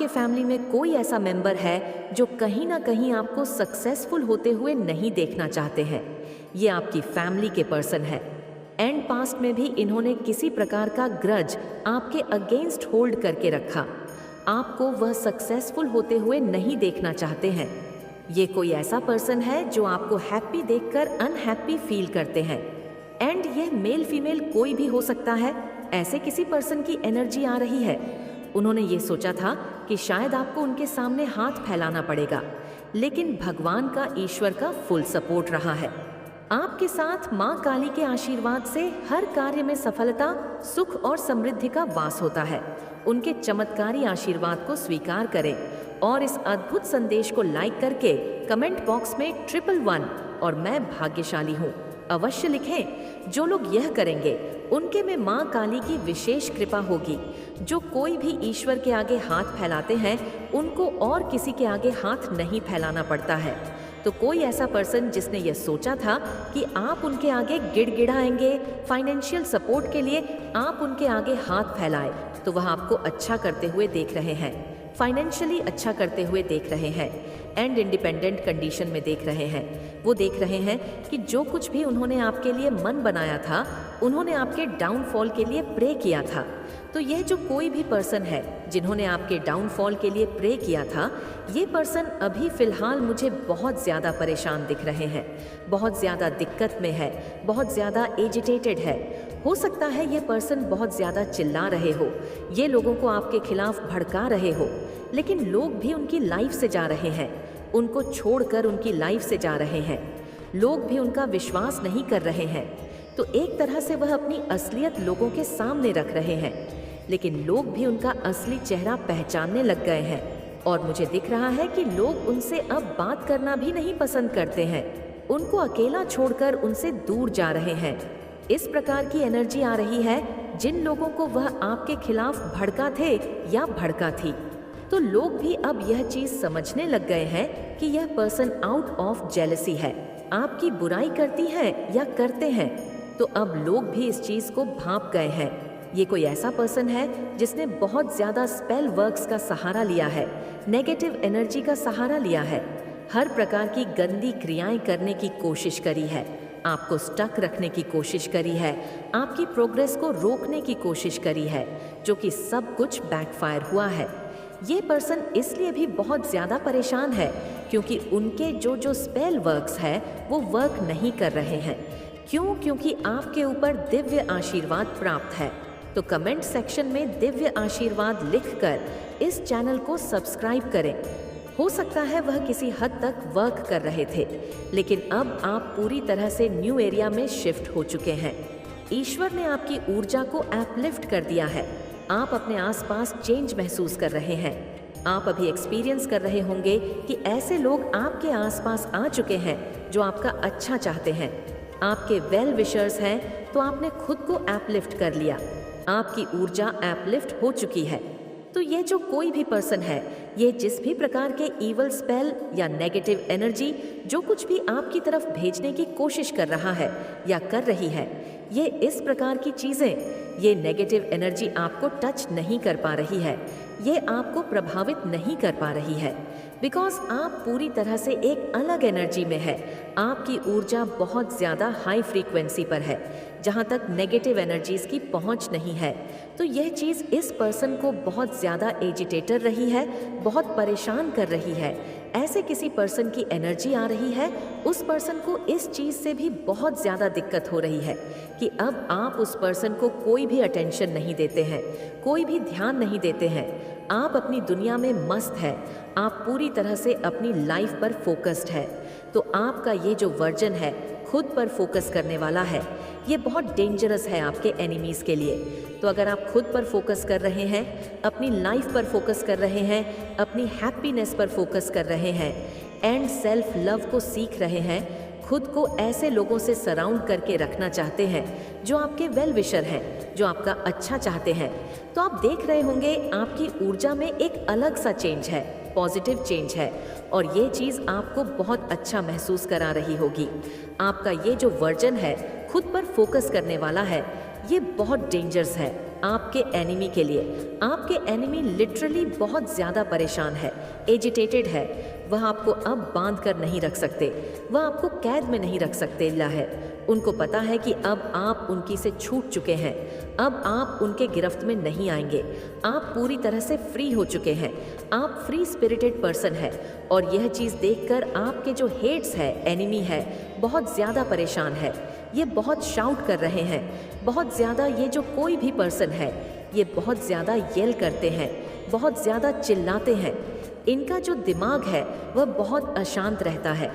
आपके फैमिली में कोई ऐसा मेंबर है जो कहीं ना कहीं आपको सक्सेसफुल होते हुए नहीं देखना चाहते हैं। ये आपकी फैमिली के पर्सन है। एंड पास्ट में भी इन्होंने किसी प्रकार का ग्रज आपके अगेंस्ट होल्ड करके रखा। आपको वह सक्सेसफुल होते हुए नहीं देखना चाहते हैं। ये कोई ऐसा पर्सन है जो आपको हैप्पी देखकर अनहैप्पी फील करते हैं। एंड यह मेल फीमेल कोई भी हो सकता है। ऐसे किसी पर्सन की एनर्जी आ रही है। उन्होंने ये सोचा था कि शायद आपको उनके सामने हाथ फैलाना पड़ेगा, लेकिन भगवान का, ईश्वर का फुल सपोर्ट रहा है। आपके साथ माँ काली के आशीर्वाद से हर कार्य में सफलता, सुख और समृद्धि का वास होता है। उनके चमत्कारी आशीर्वाद को स्वीकार करें और इस अद्भुत संदेश को लाइक करके कमेंट बॉक्स में 111 और मैं भाग्यशाली हूँ अवश्य लिखें। जो लोग यह करेंगे उनके में माँ काली की विशेष कृपा होगी। जो कोई भी ईश्वर के आगे हाथ फैलाते हैं उनको और किसी के आगे हाथ नहीं फैलाना पड़ता है। तो कोई ऐसा पर्सन जिसने यह सोचा था कि आप उनके आगे गिड़गिड़ाएंगे, फाइनेंशियल सपोर्ट के लिए आप उनके आगे हाथ फैलाएं, तो वह आपको अच्छा करते हुए देख रहे हैं, फाइनेंशियली अच्छा करते हुए देख रहे हैं एंड इंडिपेंडेंट कंडीशन में देख रहे हैं। वो देख रहे हैं कि जो कुछ भी उन्होंने आपके लिए मन बनाया था, उन्होंने आपके डाउनफॉल के लिए प्रे किया था। तो यह जो कोई भी पर्सन है जिन्होंने आपके डाउनफॉल के लिए प्रे किया था, ये पर्सन अभी फ़िलहाल मुझे बहुत ज़्यादा परेशान दिख रहे हैं, बहुत ज़्यादा दिक्कत में है, बहुत ज़्यादा एजिटेटेड है। हो सकता है ये पर्सन बहुत ज़्यादा चिल्ला रहे हो, ये लोगों को आपके खिलाफ भड़का रहे हो, लेकिन लोग भी उनकी लाइफ से जा रहे हैं, उनको छोड़कर उनकी लाइफ से जा रहे हैं। लोग भी उनका विश्वास नहीं कर रहे हैं। तो एक तरह से वह अपनी असलियत लोगों के सामने रख रहे हैं, लेकिन लोग भी उनका असली चेहरा पहचानने लग गए हैं। और मुझे दिख रहा है कि लोग उनसे अब बात करना भी नहीं पसंद करते हैं, उनको अकेला छोड़कर उनसे दूर जा रहे हैं। इस प्रकार की एनर्जी आ रही है जिन लोगों को वह आपके खिलाफ भड़का थे या भड़का थी। तो लोग भी अब यह चीज समझने लग गए हैं कि यह पर्सन आउट ऑफ जेलसी है, आपकी बुराई करती है या करते हैं। तो अब लोग भी इस चीज को भांप गए हैं। ये कोई ऐसा पर्सन है जिसने बहुत ज्यादा स्पेल वर्क्स का सहारा लिया है, नेगेटिव एनर्जी का सहारा लिया है, हर प्रकार की गंदी क्रियाएं करने की कोशिश करी है, आपको स्टक रखने की कोशिश करी है, आपकी प्रोग्रेस को रोकने की कोशिश करी है, जो कि सब कुछ बैकफायर हुआ है। ये पर्सन इसलिए भी बहुत ज़्यादा परेशान है क्योंकि उनके जो स्पेल वर्क्स है वो वर्क नहीं कर रहे हैं। क्यों? क्योंकि आपके ऊपर दिव्य आशीर्वाद प्राप्त है। तो कमेंट सेक्शन में दिव्य आशीर्वाद लिखकर इस चैनल को सब्सक्राइब करें। हो सकता है वह किसी हद तक वर्क कर रहे थे, लेकिन अब आप पूरी तरह से न्यू एरिया में शिफ्ट हो चुके हैं। ईश्वर ने आपकी ऊर्जा को अपलिफ्ट कर दिया है। आप अपने आसपास चेंज महसूस कर रहे हैं। आप अभी एक्सपीरियंस कर रहे होंगे कि ऐसे लोग आपके आसपास आ चुके हैं जो आपका अच्छा चाहते हैं, आपके वेल विशर्स हैं। तो आपने खुद को अपलिफ्ट कर लिया, आपकी ऊर्जा अपलिफ्ट हो चुकी है। तो ये जो कोई भी पर्सन है, ये जिस भी प्रकार के ईवल स्पेल या नेगेटिव एनर्जी जो कुछ भी आपकी तरफ भेजने की कोशिश कर रहा है या कर रही है, ये इस प्रकार की चीज़ें, ये नेगेटिव एनर्जी आपको टच नहीं कर पा रही है, ये आपको प्रभावित नहीं कर पा रही है, बिकॉज आप पूरी तरह से एक अलग एनर्जी में है। आपकी ऊर्जा बहुत ज़्यादा हाई फ्रीक्वेंसी पर है, जहाँ तक नेगेटिव एनर्जीज़ की पहुँच नहीं है। तो यह चीज़ इस पर्सन को बहुत ज़्यादा एजिटेटर रही है, बहुत परेशान कर रही है। ऐसे किसी पर्सन की एनर्जी आ रही है, उस पर्सन को इस चीज़ से भी बहुत ज़्यादा दिक्कत हो रही है कि अब आप उस पर्सन को कोई भी अटेंशन नहीं देते हैं, कोई भी ध्यान नहीं देते हैं। आप अपनी दुनिया में मस्त है, आप पूरी तरह से अपनी लाइफ पर फोकस्ड है। तो आपका ये जो वर्जन है, खुद पर फोकस करने वाला है, ये बहुत डेंजरस है आपके एनिमीज़ के लिए। तो अगर आप खुद पर फोकस कर रहे हैं, अपनी लाइफ पर फोकस कर रहे हैं, अपनी हैप्पीनेस पर फोकस कर रहे हैं एंड सेल्फ लव को सीख रहे हैं, खुद को ऐसे लोगों से सराउंड करके रखना चाहते हैं जो आपके वेल विशर हैं, जो आपका अच्छा चाहते हैं, तो आप देख रहे होंगे आपकी ऊर्जा में एक अलग सा चेंज है, पॉजिटिव चेंज है। और ये चीज़ आपको बहुत अच्छा महसूस करा रही होगी। आपका ये जो वर्जन है, खुद पर फोकस करने वाला है, ये बहुत डेंजरस है। आपके एनिमी के लिए। आपके एनिमी लिटरली बहुत ज़्यादा परेशान है, एजिटेटेड है। वह आपको अब बांध कर नहीं रख सकते, वह आपको कैद में नहीं रख सकते ला है। उनको पता है कि अब आप उनकी से छूट चुके हैं, अब आप उनके गिरफ्त में नहीं आएंगे। आप पूरी तरह से फ्री हो चुके हैं, आप फ्री स्पिरिटेड पर्सन है। और यह चीज़ देखकर आपके जो हेट्स है, एनिमी है, बहुत ज़्यादा परेशान है। ये बहुत शाउट कर रहे हैं, बहुत ज़्यादा। ये जो कोई भी पर्सन है, ये बहुत ज़्यादा येल करते हैं, बहुत ज़्यादा चिल्लाते हैं। इनका जो दिमाग है वह बहुत अशांत रहता है,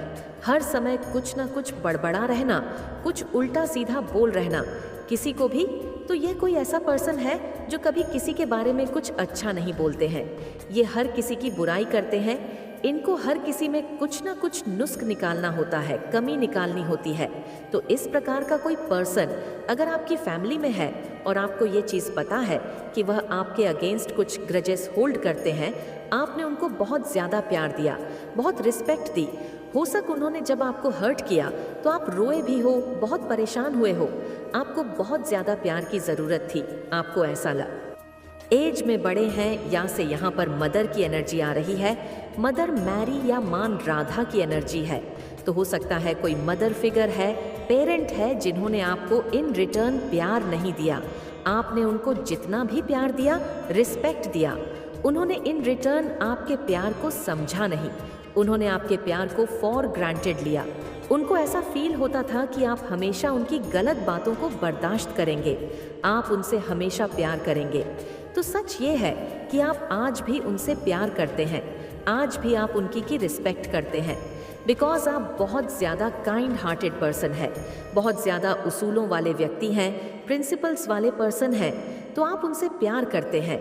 हर समय कुछ ना कुछ बड़बड़ा रहना, कुछ उल्टा सीधा बोल रहना किसी को भी। तो ये कोई ऐसा पर्सन है जो कभी किसी के बारे में कुछ अच्छा नहीं बोलते हैं। ये हर किसी की बुराई करते हैं। इनको हर किसी में कुछ ना कुछ नुस्ख निकालना होता है, कमी निकालनी होती है। तो इस प्रकार का कोई पर्सन अगर आपकी फैमिली में है और आपको ये चीज़ पता है कि वह आपके अगेंस्ट कुछ ग्रजेस होल्ड करते हैं, आपने उनको बहुत ज़्यादा प्यार दिया, बहुत रिस्पेक्ट दी, हो सक उन्होंने जब आपको हर्ट किया तो आप रोए भी हो, बहुत परेशान हुए हो, आपको बहुत ज़्यादा प्यार की ज़रूरत थी, आपको ऐसा लगा। एज में बड़े हैं या से यहाँ पर मदर की एनर्जी आ रही है। मदर मैरी या मान राधा की एनर्जी है। तो हो सकता है कोई मदर फिगर है, पेरेंट है, जिन्होंने आपको इन रिटर्न प्यार नहीं दिया। आपने उनको जितना भी प्यार दिया, रिस्पेक्ट दिया, उन्होंने इन रिटर्न आपके प्यार को समझा नहीं। उन्होंने आपके प्यार को फॉर ग्रांटेड लिया। उनको ऐसा फील होता था कि आप हमेशा उनकी गलत बातों को बर्दाश्त करेंगे, आप उनसे हमेशा प्यार करेंगे। तो सच ये है कि आप आज भी उनसे प्यार करते हैं, आज भी आप उनकी की रिस्पेक्ट करते हैं, बिकॉज आप बहुत ज़्यादा काइंड हार्टेड पर्सन है, बहुत ज़्यादा उसूलों वाले व्यक्ति हैं, प्रिंसिपल्स वाले पर्सन हैं। तो आप उनसे प्यार करते हैं,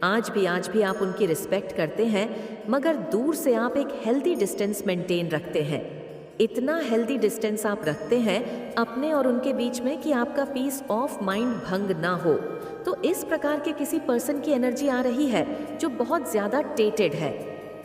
आज भी आप उनकी रिस्पेक्ट करते हैं, मगर दूर से आप एक हेल्दी डिस्टेंस मेंटेन रखते हैं। इतना हेल्दी डिस्टेंस आप रखते हैं अपने और उनके बीच में कि आपका पीस ऑफ माइंड भंग ना हो। तो इस प्रकार के किसी पर्सन की एनर्जी आ रही है जो बहुत ज़्यादा टेटेड है।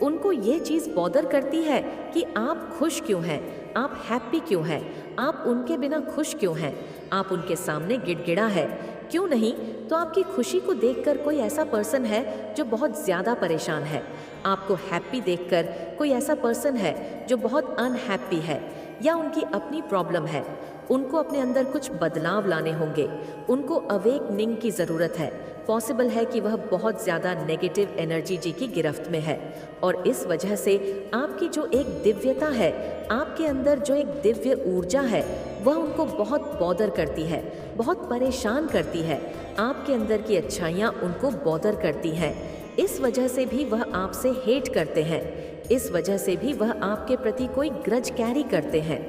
उनको ये चीज़ बॉदर करती है कि आप खुश क्यों हैं, आप हैप्पी क्यों हैं, आप उनके बिना खुश क्यों हैं, आप उनके सामने गिड़गिड़ा है क्यों नहीं। तो आपकी खुशी को देखकर कोई ऐसा पर्सन है जो बहुत ज़्यादा परेशान है, आपको हैप्पी देखकर कोई ऐसा पर्सन है जो बहुत अनहैप्पी है या उनकी अपनी प्रॉब्लम है। उनको अपने अंदर कुछ बदलाव लाने होंगे, उनको अवेकनिंग की ज़रूरत है। पॉसिबल है कि वह बहुत ज़्यादा नेगेटिव एनर्जी जी की गिरफ्त में है और इस वजह से आपकी जो एक दिव्यता है, आपके अंदर जो एक दिव्य ऊर्जा है, वह उनको बहुत बॉदर करती है, बहुत परेशान करती है। आपके अंदर की अच्छाइयाँ उनको बॉदर करती हैं। इस वजह से भी वह आपसे हेट करते हैं, इस वजह से भी वह आपके प्रति कोई ग्रज कैरी करते हैं।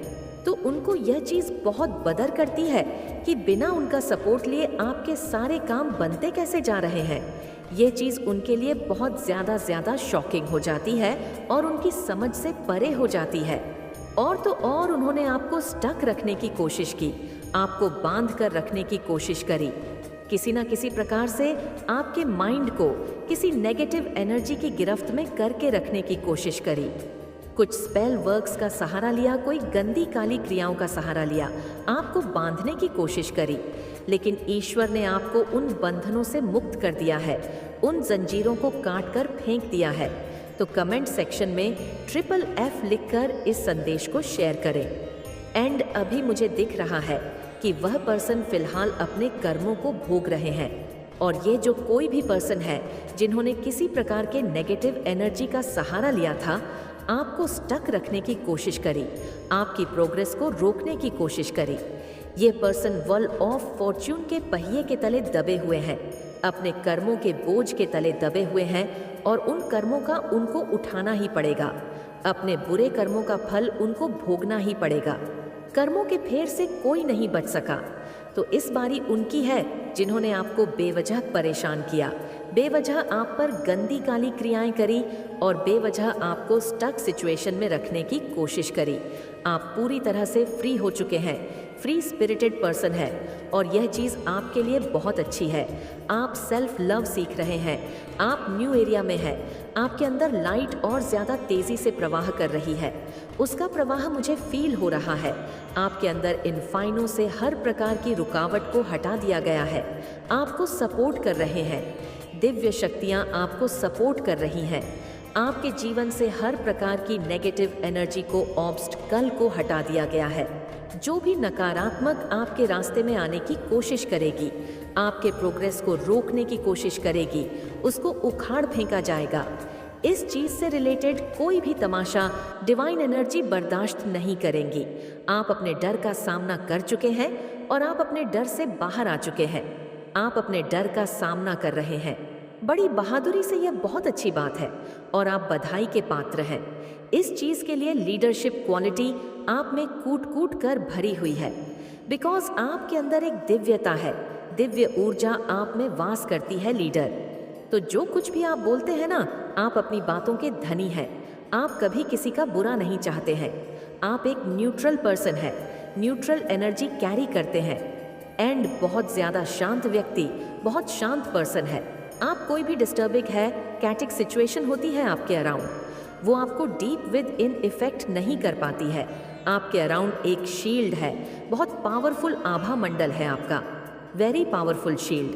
तो उनको यह चीज़ बहुत बदर करती है कि बिना उनका सपोर्ट लिए आपके सारे काम बनते कैसे जा रहे हैं। ये चीज़ उनके लिए बहुत ज़्यादा शॉकिंग हो जाती है और उनकी समझ से परे हो जाती है। और तो और उन्होंने आपको स्टक रखने की कोशिश की, आपको बांध कर रखने की कोशिश करी, किसी ना किसी प्रकार से आपके माइंड को किसी नेगेटिव एनर्जी की गिरफ्त में करके रखने की कोशिश करी। कुछ स्पेल वर्क्स का सहारा लिया, कोई गंदी काली क्रियाओं का सहारा लिया, आपको बांधने की कोशिश करी, लेकिन ईश्वर ने आपको उन बंधनों से मुक्त कर दिया है, उन जंजीरों को काट कर फेंक दिया है। तो कमेंट सेक्शन में FFF लिखकर इस संदेश को शेयर करें। एंड अभी मुझे दिख रहा है कि वह पर्सन फिलहाल अपने कर्मों को भोग रहे हैं और ये जो कोई भी पर्सन है जिन्होंने किसी प्रकार के नेगेटिव एनर्जी का सहारा लिया था, आपको स्टक रखने की कोशिश करी, आपकी प्रोग्रेस को रोकने की कोशिश करी। ये पर्सन वर्ल ऑफ फॉर्च्यून के पहिए के तले दबे हुए हैं, अपने कर्मों के बोझ के तले दबे हुए हैं और उन कर्मों का उनको उठाना ही पड़ेगा। अपने बुरे कर्मों का फल उनको भोगना ही पड़ेगा। कर्मों के फेर से कोई नहीं बच सका। तो इस बारी उनकी है जिन्होंने आपको बेवजह परेशान किया, बेवजह आप पर गंदी काली क्रियाएं करी और बेवजह आपको स्टक सिचुएशन में रखने की कोशिश करी। आप पूरी तरह से फ्री हो चुके हैं, फ्री स्पिरिटेड पर्सन है और यह चीज़ आपके लिए बहुत अच्छी है। आप सेल्फ लव सीख रहे हैं, आप न्यू एरिया में हैं, आपके अंदर लाइट और ज़्यादा तेज़ी से प्रवाह कर रही है। उसका प्रवाह मुझे फील हो रहा है। आपके अंदर इन फाइनों से हर प्रकार की रुकावट को हटा दिया गया है। आपको सपोर्ट कर रहे हैं, दिव्य शक्तियाँ आपको सपोर्ट कर रही हैं। आपके जीवन से हर प्रकार की नेगेटिव एनर्जी को, ऑब्स्टकल को हटा दिया गया है। जो भी नकारात्मक आपके रास्ते में आने की कोशिश करेगी, आपके प्रोग्रेस को रोकने की कोशिश करेगी, उसको उखाड़ फेंका जाएगा। इस चीज से रिलेटेड कोई भी तमाशा डिवाइन एनर्जी बर्दाश्त नहीं करेंगी। आप अपने डर का सामना कर चुके हैं और आप अपने डर से बाहर आ चुके हैं। आप अपने डर का सामना कर रहे हैं। बड़ी बहादुरी से यह बहुत अच्छी बात है और आप बधाई के पात्र हैं। इस चीज के लिए लीडरशिप क्वालिटी आप में कूट कूट कर भरी हुई है, बिकॉज आपके अंदर एक दिव्यता है, दिव्य ऊर्जा आप में वास करती है लीडर। तो जो कुछ भी आप बोलते हैं ना, आप अपनी बातों के धनी हैं। आप कभी किसी का बुरा नहीं चाहते हैं। आप एक न्यूट्रल पर्सन है, न्यूट्रल एनर्जी कैरी करते हैं एंड बहुत ज़्यादा शांत व्यक्ति, बहुत शांत पर्सन है। आप कोई भी डिस्टर्बिंग है, कैटिक सिचुएशन होती है आपके अराउंड, वो आपको डीप विद इन इफेक्ट नहीं कर पाती है। आपके अराउंड एक शील्ड है, बहुत पावरफुल आभा मंडल है आपका, वेरी पावरफुल शील्ड।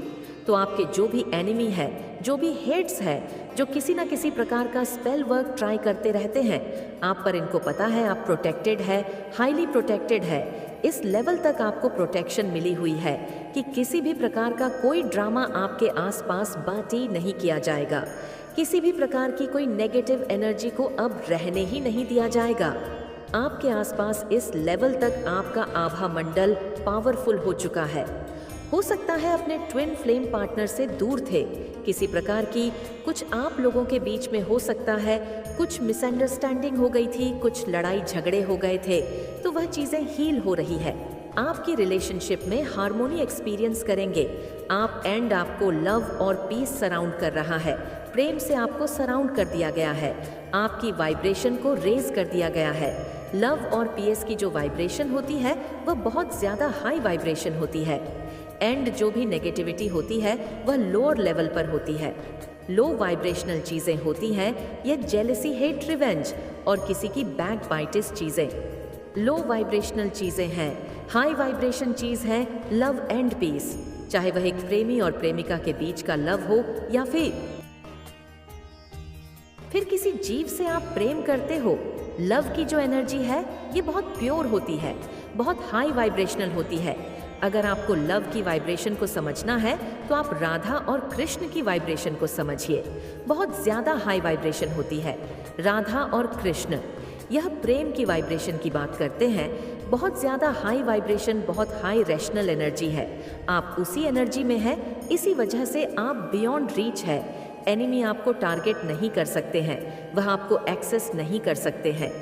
तो आपके जो भी एनिमी है, जो भी हेट्स है, जो किसी ना किसी प्रकार का स्पेल वर्क ट्राई करते रहते हैं, आप पर इनको पता है आप प्रोटेक्टेड है, हाईली प्रोटेक्टेड है। इस लेवल तक आपको प्रोटेक्शन मिली हुई है कि किसी भी प्रकार का कोई ड्रामा आपके आसपास बाटी नहीं किया जाएगा। किसी भी प्रकार की कोई नेगेटिव एनर्जी को अब रहने ही नहीं दिया जाएगा। आपके आसपास इस लेवल तक आपका आभा मंडल पावरफुल हो चुका है। हो सकता है अपने ट्विन फ्लेम पार्टनर से दूर थे, किसी प्रकार की कुछ आप लोगों के बीच में हो सकता है कुछ मिसअंडरस्टैंडिंग हो गई थी, कुछ लड़ाई झगड़े हो गए थे, तो वह चीज़ें हील हो रही है। आपकी रिलेशनशिप में हार्मोनी एक्सपीरियंस करेंगे आप एंड आपको लव और पीस सराउंड कर रहा है। प्रेम से आपको सराउंड कर दिया गया है, आपकी वाइब्रेशन को रेज कर दिया गया है। लव और पीस की जो वाइब्रेशन होती है वह बहुत ज़्यादा हाई वाइब्रेशन होती है एंड जो भी नेगेटिविटी होती है वह लोअर लेवल पर होती है। लो वाइब्रेशनल चीज़ें होती हैं ये जेलसी, हेट, रिवेंज और किसी की बैक बाइटिस चीज़ें। लो वाइब्रेशनल चीज़ें हैं, हाई वाइब्रेशन चीज़ है लव एंड पीस, चाहे वह एक प्रेमी और प्रेमिका के बीच का लव हो या फिर किसी जीव से आप प्रेम करते हो। लव की जो एनर्जी है ये बहुत प्योर होती है, बहुत हाई वाइब्रेशनल होती है। अगर आपको लव की वाइब्रेशन को समझना है तो आप राधा और कृष्ण की वाइब्रेशन को समझिए, बहुत ज़्यादा हाई वाइब्रेशन होती है। राधा और कृष्ण यह प्रेम की वाइब्रेशन की बात करते हैं, बहुत ज़्यादा हाई वाइब्रेशन, बहुत हाई रैशनल एनर्जी है। आप उसी एनर्जी में है, इसी वजह से आप बियॉन्ड रीच है। एनिमी आपको टारगेट नहीं कर सकते हैं, वह आपको एक्सेस नहीं कर सकते हैं,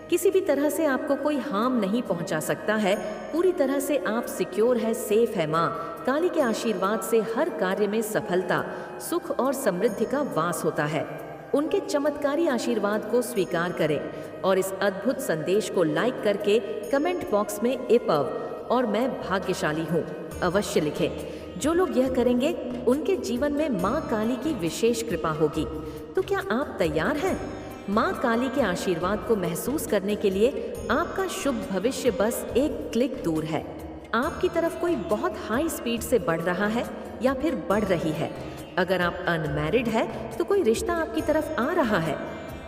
किसी भी तरह से आपको कोई हार्म नहीं पहुंचा सकता है। पूरी तरह से आप सिक्योर है, सेफ है। माँ काली के आशीर्वाद से हर कार्य में सफलता, सुख और समृद्धि का वास होता है। उनके चमत्कारी आशीर्वाद को स्वीकार करें और इस अद्भुत संदेश को लाइक करके कमेंट बॉक्स में एपव और मैं भाग्यशाली हूँ अवश्य लिखें। जो लोग यह करेंगे उनके जीवन में माँ काली की विशेष कृपा होगी। तो क्या आप तैयार हैं? माँ काली के आशीर्वाद को महसूस करने के लिए आपका शुभ भविष्य बस एक क्लिक दूर है। आपकी तरफ कोई बहुत हाई स्पीड से बढ़ रहा है या फिर बढ़ रही है। अगर आप अनमैरिड है तो कोई रिश्ता आपकी तरफ आ रहा है।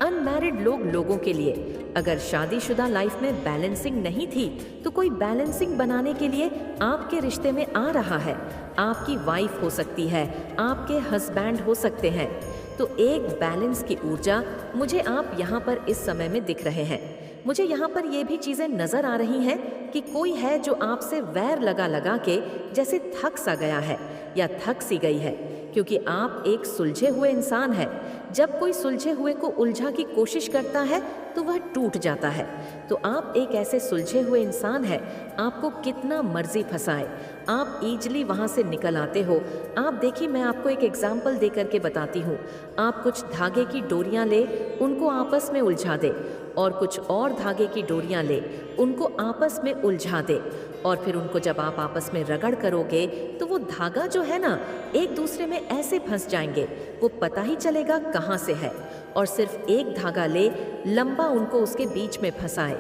अनमैरिड लोगों के लिए अगर शादीशुदा लाइफ में बैलेंसिंग नहीं थी तो कोई बैलेंसिंग बनाने के लिए आपके रिश्ते में आ रहा है। आपकी वाइफ हो सकती है, आपके हस्बैंड हो सकते हैं। तो एक बैलेंस की ऊर्जा मुझे आप यहाँ पर इस समय में दिख रहे हैं। मुझे यहाँ पर ये भी चीज़ें नज़र आ रही हैं कि कोई है जो आपसे वैर लगा के जैसे थक सा गया है या थक सी गई है, क्योंकि आप एक सुलझे हुए इंसान हैं जब कोई सुलझे हुए को उलझा की कोशिश करता है तो वह टूट जाता है। तो आप एक ऐसे सुलझे हुए इंसान हैं, आपको कितना मर्जी फंसाए, आप इजीली वहाँ से निकल आते हो। आप देखिए, मैं आपको एक एग्जाम्पल दे करके बताती हूँ। आप कुछ धागे की डोरियाँ ले, उनको आपस में उलझा दे, और कुछ और धागे की डोरियाँ ले, उनको आपस में उलझा दे, और फिर उनको जब आप आपस में रगड़ करोगे तो वो धागा जो है ना, एक दूसरे में ऐसे फंस जाएंगे, वो पता ही चलेगा कहाँ से है। और सिर्फ एक धागा ले, लंबा उनको उसके बीच में फंसाए,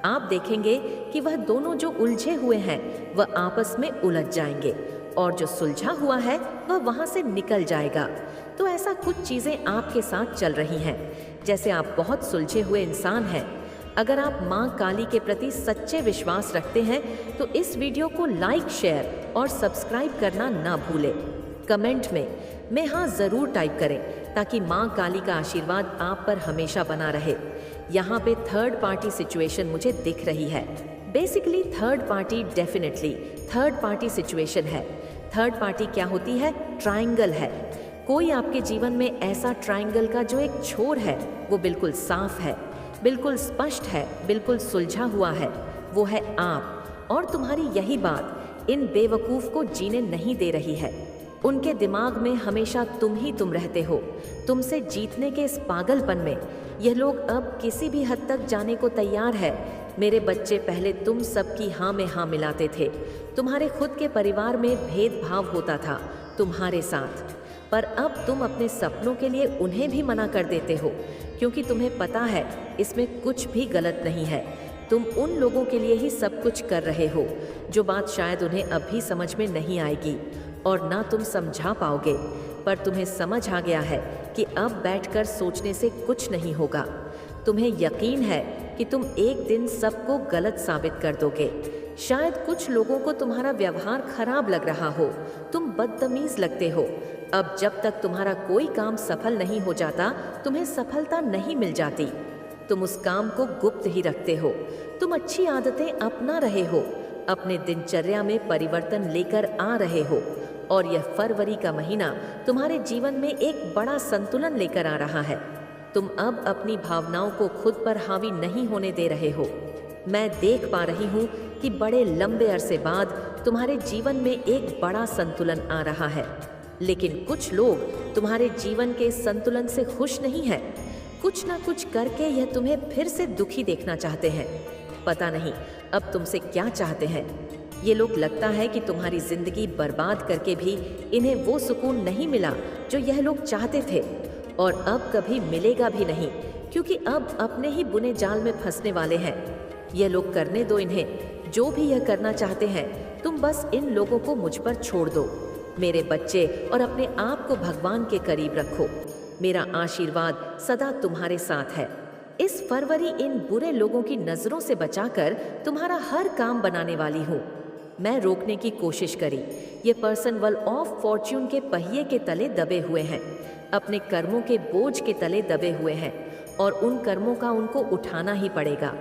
आप देखेंगे कि वह दोनों जो उलझे हुए हैं वह आपस में उलझ जाएंगे, और जो सुलझा हुआ है वह वहाँ से निकल जाएगा। तो ऐसा कुछ चीज़ें आपके साथ चल रही हैं। जैसे आप बहुत सुलझे हुए इंसान हैं। अगर आप माँ काली के प्रति सच्चे विश्वास रखते हैं तो इस वीडियो को लाइक, शेयर और सब्सक्राइब करना ना भूलें। कमेंट में मैं हाँ ज़रूर टाइप करें, ताकि माँ काली का आशीर्वाद आप पर हमेशा बना रहे। यहाँ पे थर्ड पार्टी सिचुएशन मुझे दिख रही है। Basically third party definitely third party situation है। थर्ड पार्टी क्या होती है? ट्रायंगल है। कोई आपके जीवन में ऐसा ट्रायंगल का जो एक छोर है वो बिल्कुल साफ है, बिल्कुल स्पष्ट है, बिल्कुल सुलझा हुआ है, वो है आप। और तुम्हारी यही बात इन बेवकूफ़ को जीने नहीं दे रही है। उनके दिमाग में हमेशा तुम ही तुम रहते हो। तुमसे जीतने के इस पागलपन में यह लोग अब किसी भी हद तक जाने को तैयार है। मेरे बच्चे, पहले तुम सबकी हाँ में हाँ मिलाते थे। तुम्हारे खुद के परिवार में भेदभाव होता था तुम्हारे साथ, पर अब तुम अपने सपनों के लिए उन्हें भी मना कर देते हो, क्योंकि तुम्हें पता है इसमें कुछ भी गलत नहीं है। तुम उन लोगों के लिए ही सब कुछ कर रहे हो जो बात शायद उन्हें अभी समझ में नहीं आएगी और ना तुम समझा पाओगे, पर तुम्हें समझ आ गया है कि अब बैठकर सोचने से कुछ नहीं होगा। तुम्हें यकीन है कि तुम एक दिन सबको गलत साबित कर दोगे। शायद कुछ लोगों को तुम्हारा व्यवहार खराब लग रहा हो, तुम बदतमीज लगते हो। अब जब तक तुम्हारा कोई काम सफल नहीं हो जाता, तुम्हें सफलता नहीं मिल जाती। तुम उस काम को गुप्त ही रखते हो। तुम अच्छी आदतें अपना रहे हो, अपने दिनचर्या में परिवर्तन लेकर आ रहे हो, और यह फरवरी का महीना तुम्हारे जीवन में एक बड़ा संतुलन लेकर आ रहा है। तुम अब अपनी भावनाओं को खुद पर हावी नहीं होने दे रहे हो। मैं देख पा रही हूँ कि बड़े लंबे अरसे बाद तुम्हारे जीवन में एक बड़ा संतुलन आ रहा है, लेकिन कुछ लोग तुम्हारे जीवन के संतुलन से खुश नहीं हैं। कुछ ना कुछ करके यह तुम्हें फिर से दुखी देखना चाहते हैं। पता नहीं अब तुमसे क्या चाहते हैं। ये लोग लगता है कि तुम्हारी जिंदगी बर्बाद करके भी इन्हें वो सुकून नहीं मिला जो यह लोग चाहते थे, और अब कभी मिलेगा भी नहीं, क्योंकि अब अपने ही बुने जाल में फंसने वाले हैं। यह लोग करने दो इन्हें जो भी यह करना चाहते हैं। तुम बस इन लोगों को मुझ पर छोड़ दो मेरे बच्चे, और अपने आप को भगवान के करीब रखो। मेरा आशीर्वाद सदा तुम्हारे साथ है। इस फरवरी इन बुरे लोगों की नजरों से बचाकर तुम्हारा हर काम बनाने वाली हूँ। मैं रोकने की कोशिश करी। ये पर्सन व्हील ऑफ फॉर्च्यून के पहिए के तले दबे हुए हैं, अपने कर्मों के बोझ के तले दबे हुए हैं, और उन कर्मों का उनको उठाना ही पड़ेगा।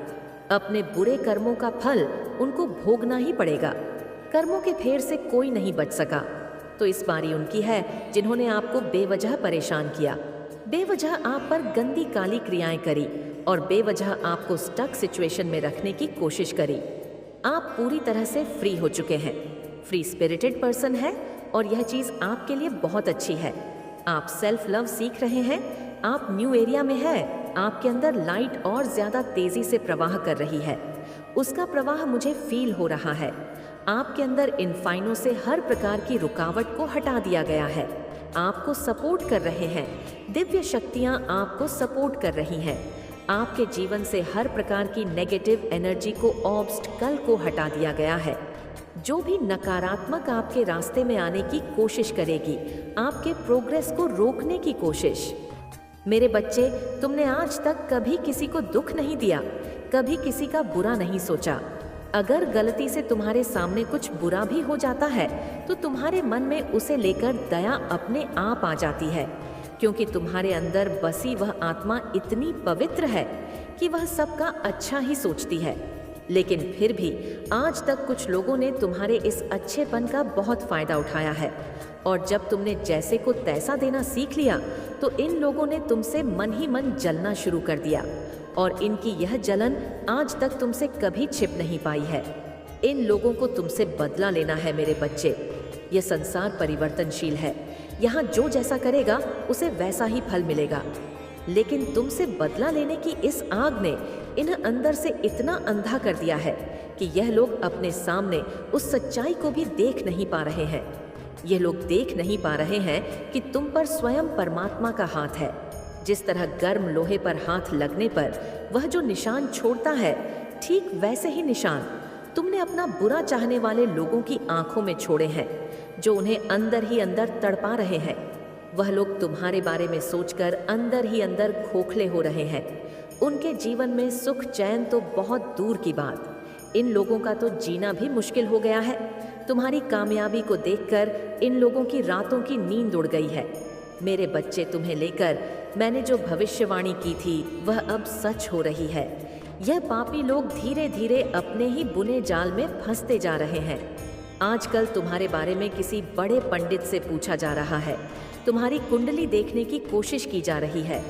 अपने बुरे कर्मों का फल उनको भोगना ही पड़ेगा। कर्मों के फेर से कोई नहीं बच सका। तो इस बारी उनकी है जिन्होंने आपको बेवजह परेशान किया, बेवजह आप पर गंदी काली क्रियाएं करी, और बेवजह आपको स्टक सिचुएशन में रखने की कोशिश करी। आप पूरी तरह से फ्री हो चुके हैं। फ्री स्पिरिटेड पर्सन है, और यह चीज़ आपके लिए बहुत अच्छी है। आप सेल्फ लव सीख रहे हैं। आप न्यू एरिया में है। आपके अंदर लाइट और ज़्यादा तेज़ी से प्रवाह कर रही है। उसका प्रवाह मुझे फील हो रहा है। आपके अंदर इनफाइनों से हर प्रकार की रुकावट को हटा दिया गया है। आपको सपोर्ट कर रहे हैं। दिव्य शक्तियाँ आपको सपोर्ट कर रही हैं। आपके जीवन से हर प्रकार की नेगेटिव एनर्जी को, ऑब्स्टकल को हटा दिया गया है। जो भी नकारात्मक आपके रास्ते में आने की कोशिश करेगी, आपके प्रोग्रेस को रोकने की कोशिश। मेरे बच्चे, तुमने आज तक कभी किसी को दुख नहीं दिया, कभी किसी का बुरा नहीं सोचा। अगर गलती से तुम्हारे सामने कुछ बुरा भी हो जाता है तो तुम्हारे मन में उसे लेकर दया अपने आप आ जाती है, क्योंकि तुम्हारे अंदर बसी वह आत्मा इतनी पवित्र है कि वह सबका अच्छा ही सोचती है। लेकिन फिर भी आज तक कुछ लोगों ने तुम्हारे इस अच्छेपन का बहुत फायदा उठाया है, और जब तुमने जैसे को तैसा देना सीख लिया तो इन लोगों ने तुमसे मन ही मन जलना शुरू कर दिया, और इनकी यह जलन आज तक तुमसे कभी छिप नहीं पाई है। इन लोगों को तुमसे बदला लेना है मेरे बच्चे। यह संसार परिवर्तनशील है, यहाँ जो जैसा करेगा उसे वैसा ही फल मिलेगा। लेकिन तुमसे बदला लेने की इस आग ने इन्हें अंदर से इतना अंधा कर दिया है कि यह लोग अपने सामने उस सच्चाई को भी देख नहीं पा रहे हैं। ये लोग देख नहीं पा रहे हैं कि तुम पर स्वयं परमात्मा का हाथ है। जिस तरह गर्म लोहे पर हाथ लगने पर वह जो निशान छोड़ता है, ठीक वैसे ही निशान तुमने अपना बुरा चाहने वाले लोगों की आंखों में छोड़े हैं, जो उन्हें अंदर ही अंदर तड़पा रहे हैं। वह लोग तुम्हारे बारे में सोचकर अंदर ही अंदर खोखले हो रहे हैं। उनके जीवन में सुख चैन तो बहुत दूर की बात, इन लोगों का तो जीना भी मुश्किल हो गया है। तुम्हारी कामयाबी को देखकर इन लोगों की रातों की नींद उड़ गई है। मेरे बच्चे, तुम्हें लेकर मैंने जो भविष्यवाणी की थी वह अब सच हो रही है। यह पापी लोग धीरे धीरे अपने ही बुने जाल में फंसते जा रहे हैं। आजकल तुम्हारे बारे में किसी बड़े पंडित से पूछा जा रहा है, तुम्हारी कुंडली देखने की कोशिश की जा रही है।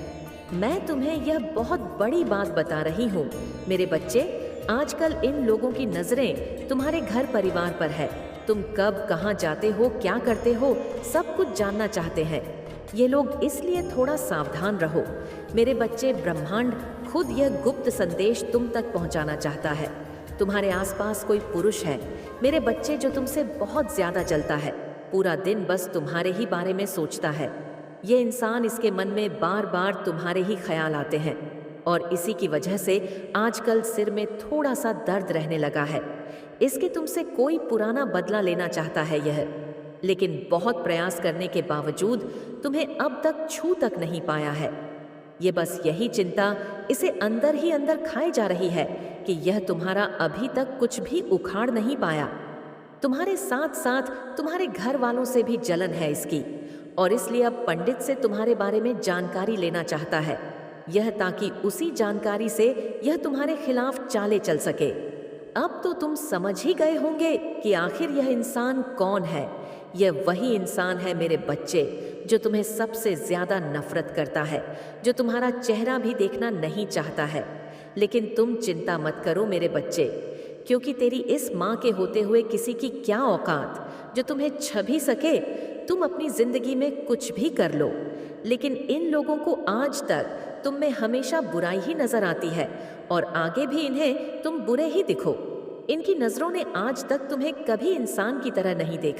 मैं तुम्हें यह बहुत बड़ी बात बता रही हूँ मेरे बच्चे। आजकल इन लोगों की नजरें तुम्हारे घर परिवार पर है। तुम कब कहाँ जाते हो, क्या करते हो, सब कुछ जानना चाहते हैं। ये लोग इसलिए थोड़ा सावधान रहो मेरे बच्चे। ब्रह्मांड खुद यह गुप्त संदेश तुम तक पहुंचाना चाहता है। तुम्हारे आसपास कोई पुरुष है मेरे बच्चे, जो तुमसे बहुत ज्यादा जलता है। पूरा दिन बस तुम्हारे ही बारे में सोचता है। ये इंसान, इसके मन में बार बार तुम्हारे ही ख्याल आते हैं, और इसी की वजह से आजकल सिर में थोड़ा सा दर्द रहने लगा है। इसके तुमसे कोई पुराना बदला लेना चाहता है यह, लेकिन बहुत प्रयास करने के बावजूद तुम्हें अब तक छू तक नहीं पाया है। ये बस यही चिंता इसे अंदर ही अंदर खाए जा रही है कि यह तुम्हारा अभी तक कुछ भी उखाड़ नहीं पाया। तुम्हारे साथ साथ तुम्हारे घर वालों से भी जलन है इसकी, और इसलिए अब पंडित से तुम्हारे बारे में जानकारी लेना चाहता है यह, ताकि उसी जानकारी से यह तुम्हारे खिलाफ चाले चल सके। अब तो तुम समझ ही गए होंगे कि आखिर यह इंसान कौन है। यह वही इंसान है मेरे बच्चे, जो तुम्हें सबसे ज्यादा नफरत करता है, जो तुम्हारा चेहरा भी देखना नहीं चाहता है। लेकिन तुम चिंता मत करो मेरे बच्चे, क्योंकि तेरी इस माँ के होते हुए किसी की क्या औकात जो तुम्हें छू भी सके। तुम अपनी जिंदगी में कुछ भी कर लो, लेकिन इन लोगों को आज तक तुम में हमेशा बुराई ही नजर आती है, और आगे भी इन्हें तुम बुरे ही दिखो। इनकी नजरों ने आज तक तुम्हें कभी इंसान की तरह नहीं देखा।